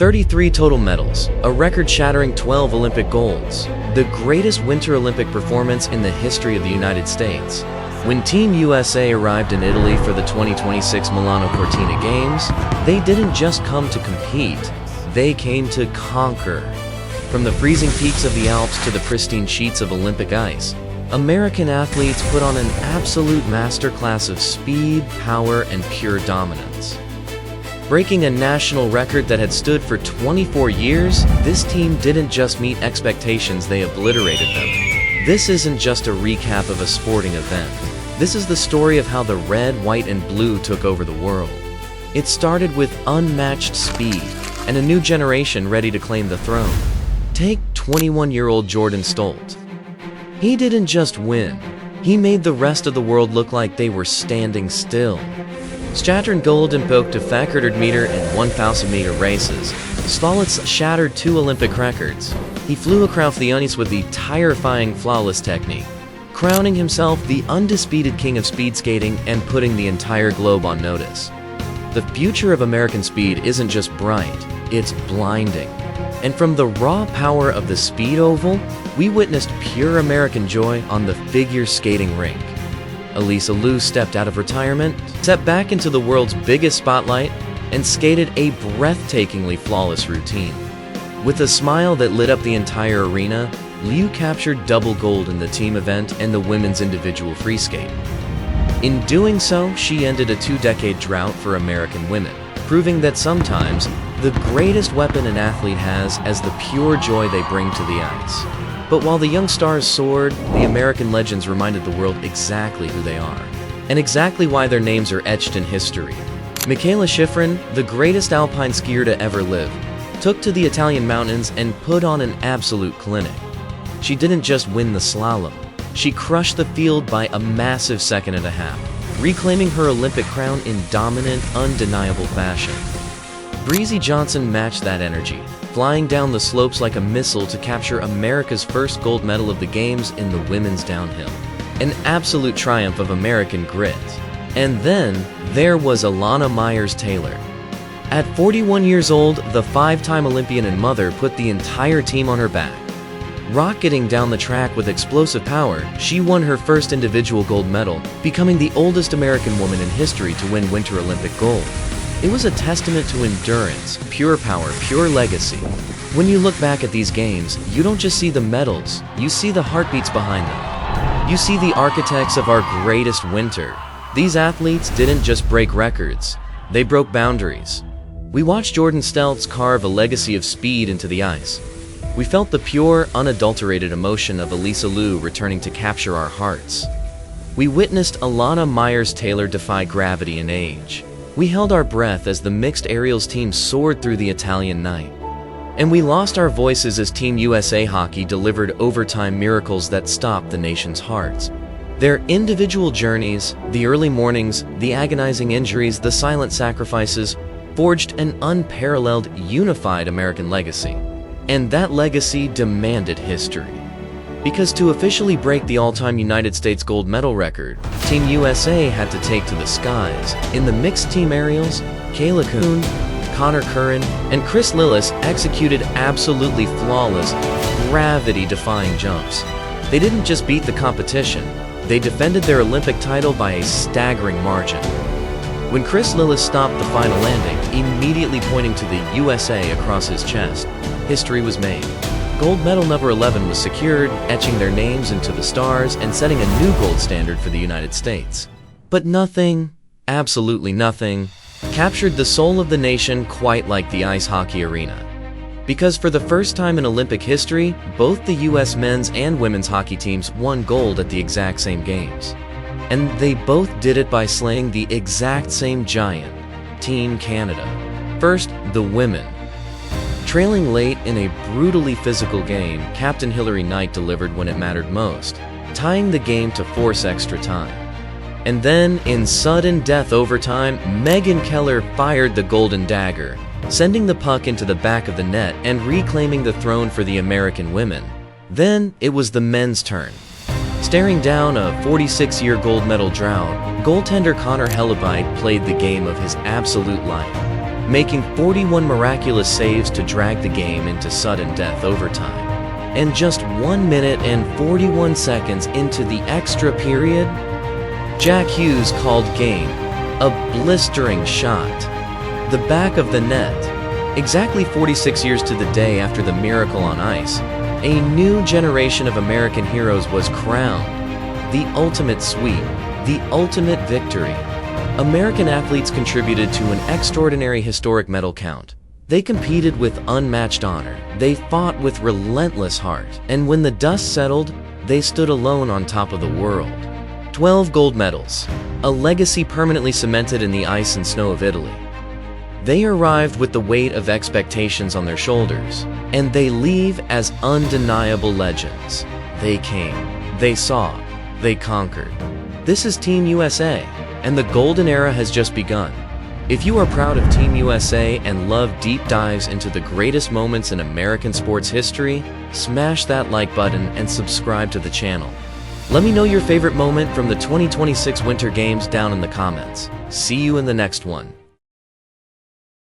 33 total medals, a record-shattering 12 Olympic golds, the greatest Winter Olympic performance in the history of the United States. When Team USA arrived in Italy for the 2026 Milano Cortina Games, they didn't just come to compete, they came to conquer. From the freezing peaks of the Alps to the pristine sheets of Olympic ice, American athletes put on an absolute masterclass of speed, power, and pure dominance. Breaking a national record that had stood for 24 years, this team didn't just meet expectations, they obliterated them. This isn't just a recap of a sporting event. This is the story of how the red, white, and blue took over the world. It started with unmatched speed and a new generation ready to claim the throne. Take 21-year-old Jordan Stolt. He didn't just win, he made the rest of the world look like they were standing still. Stjärngold golden på 500 meter and 1,000 meter races, Stoltz shattered 2 Olympic records. He flew across the ice with the terrifying flawless technique, crowning himself the undisputed king of speed skating and putting the entire globe on notice. The future of American speed isn't just bright, it's blinding. And from the raw power of the speed oval, we witnessed pure American joy on the figure skating rink. Elisa Liu stepped out of retirement, stepped back into the world's biggest spotlight, and skated a breathtakingly flawless routine. With a smile that lit up the entire arena, Liu captured double gold in the team event and the women's individual free skate. In doing so, she ended a 2-decade drought for American women, proving that sometimes the greatest weapon an athlete has is the pure joy they bring to the ice. But while the young stars soared, the American legends reminded the world exactly who they are, and exactly why their names are etched in history. Mikaela Shiffrin, the greatest alpine skier to ever live, took to the Italian mountains and put on an absolute clinic. She didn't just win the slalom, she crushed the field by a massive second and a half, reclaiming her Olympic crown in dominant, undeniable fashion. Breezy Johnson matched that energy, flying down the slopes like a missile to capture America's first gold medal of the Games in the women's downhill. An absolute triumph of American grit. And then, there was Alana Myers-Taylor. At 41 years old, the 5-time Olympian and mother put the entire team on her back. Rocketing down the track with explosive power, she won her first individual gold medal, becoming the oldest American woman in history to win Winter Olympic gold. It was a testament to endurance, pure power, pure legacy. When you look back at these games, you don't just see the medals, you see the heartbeats behind them. You see the architects of our greatest winter. These athletes didn't just break records, they broke boundaries. We watched Jordan Stolt carve a legacy of speed into the ice. We felt the pure, unadulterated emotion of Elisa Liu returning to capture our hearts. We witnessed Alana Myers-Taylor defy gravity and age. We held our breath as the mixed aerials team soared through the Italian night. And we lost our voices as Team USA hockey delivered overtime miracles that stopped the nation's hearts. Their individual journeys, the early mornings, the agonizing injuries, the silent sacrifices, forged an unparalleled, unified American legacy. And that legacy demanded history. Because to officially break the all-time United States gold medal record, Team USA had to take to the skies. In the mixed team aerials, Kayla Kuhn, Connor Curran, and Chris Lillis executed absolutely flawless, gravity-defying jumps. They didn't just beat the competition, they defended their Olympic title by a staggering margin. When Chris Lillis stopped the final landing, immediately pointing to the USA across his chest, history was made. Gold medal number 11 was secured, etching their names into the stars and setting a new gold standard for the United States. But nothing, absolutely nothing, captured the soul of the nation quite like the ice hockey arena. Because for the first time in Olympic history, both the US men's and women's hockey teams won gold at the exact same games. And they both did it by slaying the exact same giant, Team Canada. First, the women. Trailing late in a brutally physical game, Captain Hilary Knight delivered when it mattered most, tying the game to force extra time. And then, in sudden death overtime, Megan Keller fired the golden dagger, sending the puck into the back of the net and reclaiming the throne for the American women. Then, it was the men's turn. Staring down a 46-year gold medal drought, goaltender Connor Hellebuyck played the game of his absolute life. making 41 miraculous saves to drag the game into sudden death overtime. And just 1 minute and 41 seconds into the extra period, Jack Hughes called game. A blistering shot. The back of the net. Exactly 46 years to the day after the miracle on ice, a new generation of American heroes was crowned. The ultimate sweep. The ultimate victory. American athletes contributed to an extraordinary historic medal count. They competed with unmatched honor. They fought with relentless heart. And when the dust settled, they stood alone on top of the world. 12 gold medals. A legacy permanently cemented in the ice and snow of Italy. They arrived with the weight of expectations on their shoulders, and they leave as undeniable legends. They came, they saw, they conquered. This is Team USA, and the golden era has just begun. If you are proud of Team USA and love deep dives into the greatest moments in American sports history, smash that like button and subscribe to the channel. Let me know your favorite moment from the 2026 Winter Games down in the comments. See you in the next one.